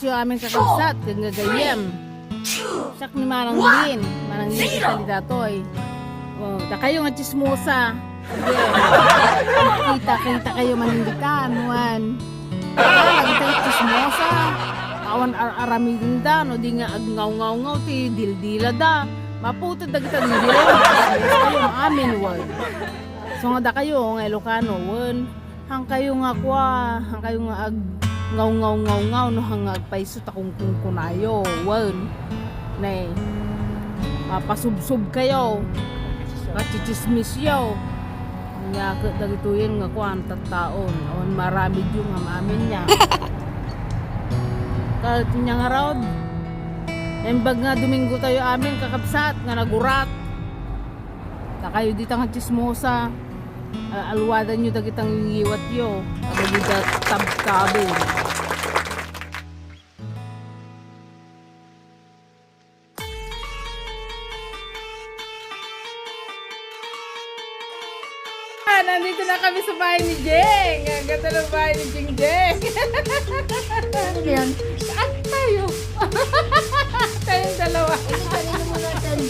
siya aming kakabsat, kag gagayem. Sak ni Manang Lin kita datoy. Oh, da kayo nga chismosa. Sige. Kita kayo manindikan, wan. Lagi tayo chismosa. Awan aramidin da, no di nga agnaw-ngaw-ngaw ti dildila da. Maputo da kita dildila. Kayo amin, wan. So nga da kayo, nga Ilocano, wan. Hang kayo nga kwa, hang kayo nga ag ngaw no hang agpaiso takong kunayo, wan. Nay, pasubsob kayo. Kachichismis yaw. Nga dagituyin nga kuan taon. Awan marami yung amin niya. Kahit niya nga raod. Embag nga Domingo tayo amin kakabsat nga nagurat. Ta kayo dito nga chismosa. Alwadan nyo dagitang iiwat yo. Agad tabkabin. Nandito na kami sa bahay ni Jeng. Ang ganda ng bahay ni Jeng Jeng. Ano yan? Saan tayo? Tayong dalawa. Kanina mo natin.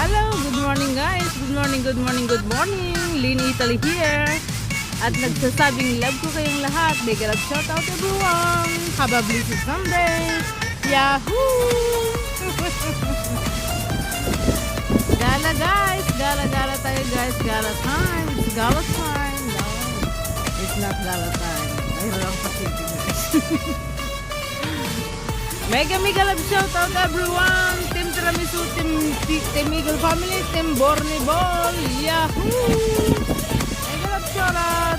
Hello, good morning guys. Good morning. Lynn Italy here. At nagsasabing love ko kayong lahat. Big love shout out everyone. Have a blessed Sunday. Yahoo! Gala guys. Gala tayo guys. Gala time. It's gala time. No, it's not gala time. Ayun lang pasigil guys. Mega love shout out everyone. Team Tiramisu, Team Eagle family, Team Borney Ball. Yahoo! Mega love shout out.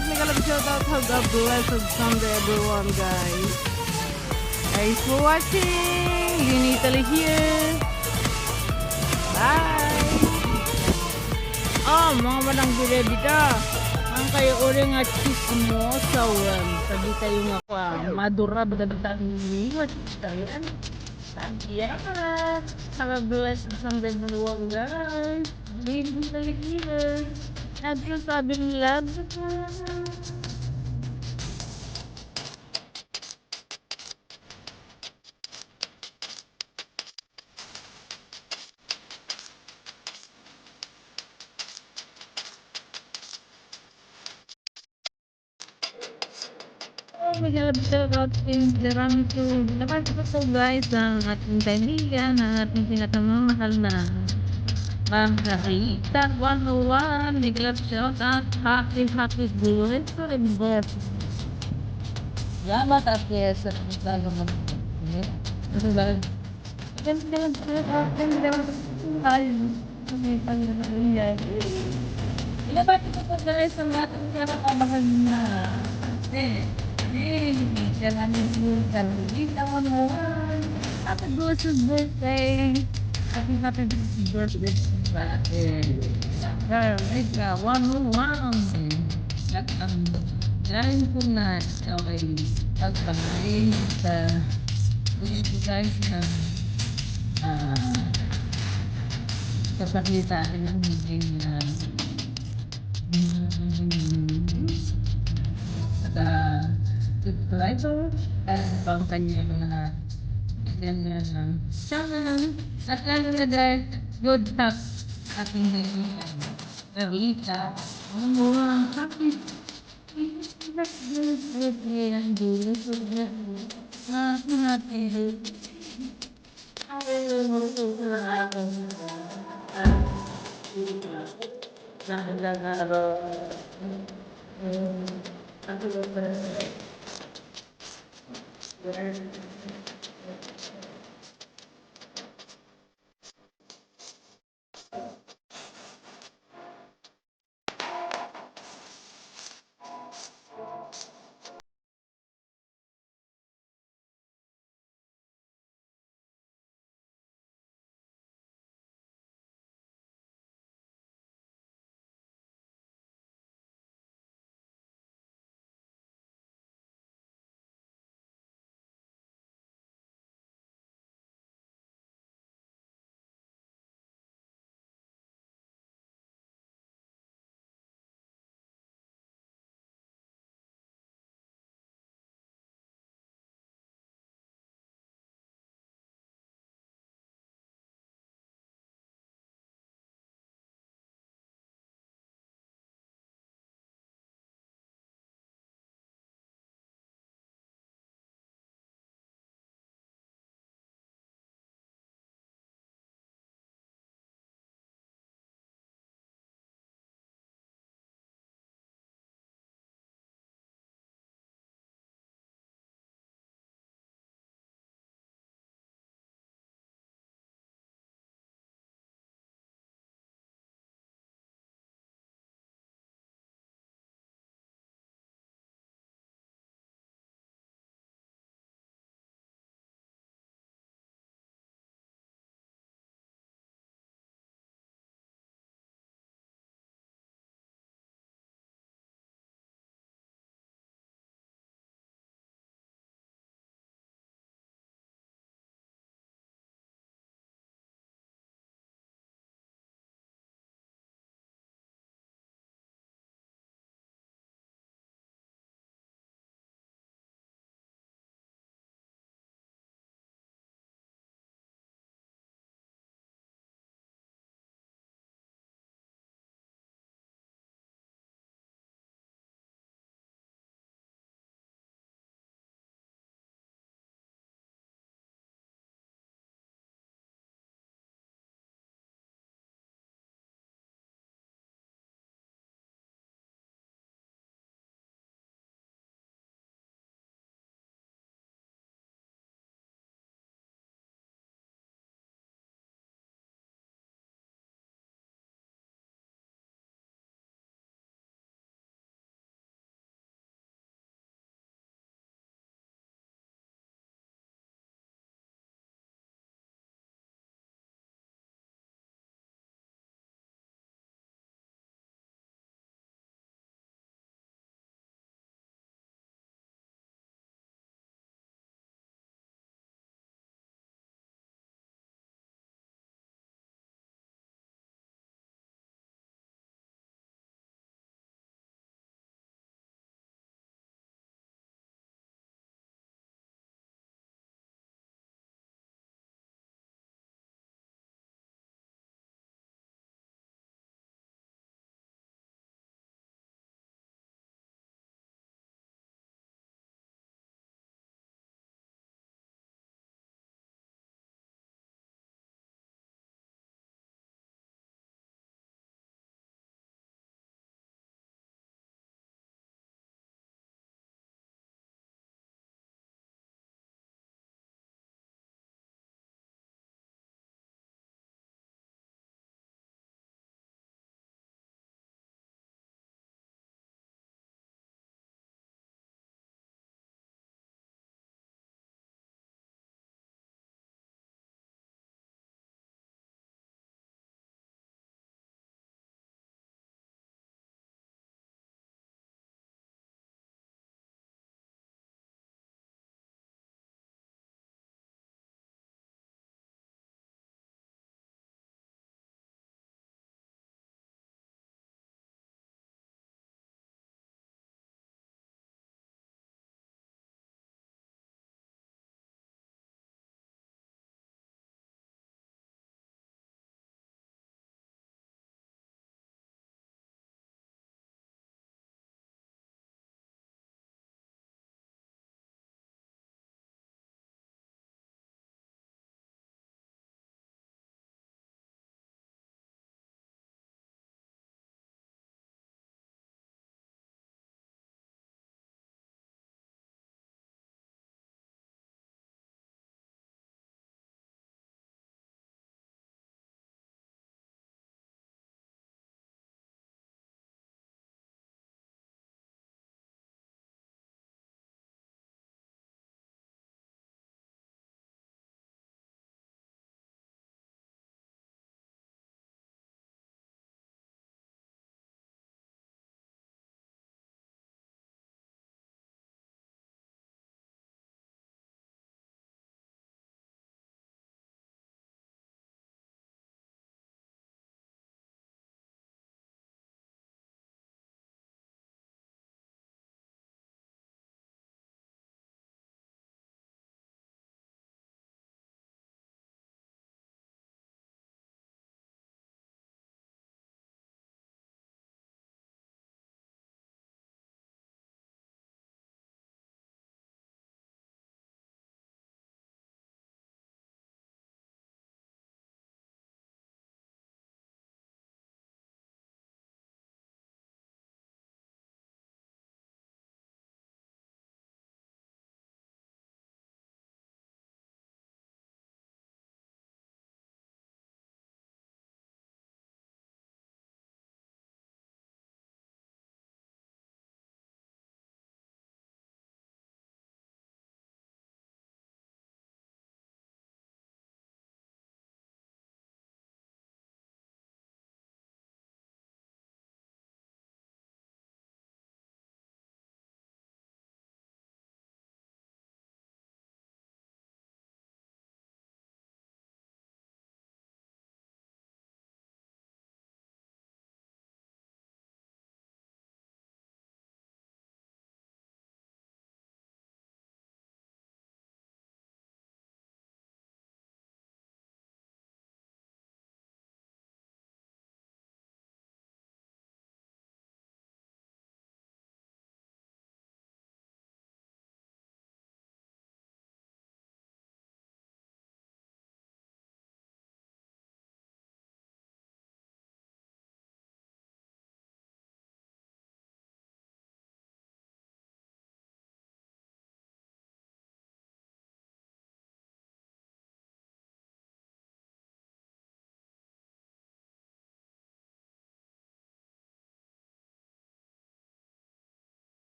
Have a blessed Sunday everyone guys. Thanks for watching. Lynn Italy here. Bye. Oh, mga manang bilebida. Ang kayo uli nga chismosa wan. Tabi tayo nga kwa. Madura ba tabi tayo nga tayan. Tabiyan. Have a blessed Sunday everyone guys. Lynn Italy here. Nagsasabing love. Mega shout out in the run to naman po guys ang ating kaibigan, ang ating pinakamamahal na Margarita 101. Mega shout out, happy birthday. Salamat at yes, lalo mo. Ano ba? Ilabati ko po guys ang ating pinakamamahal na happy birthday. Happy birthday. Ika, 101. At ang dahil po na okay pagpangay sa guys na kapakitaan ng meeting na ito at pang kanya mga ganyan lang. At lalo na dahil good luck ating kaibigan. Marita. Happy birthday ang dito na natin. Happy birthday.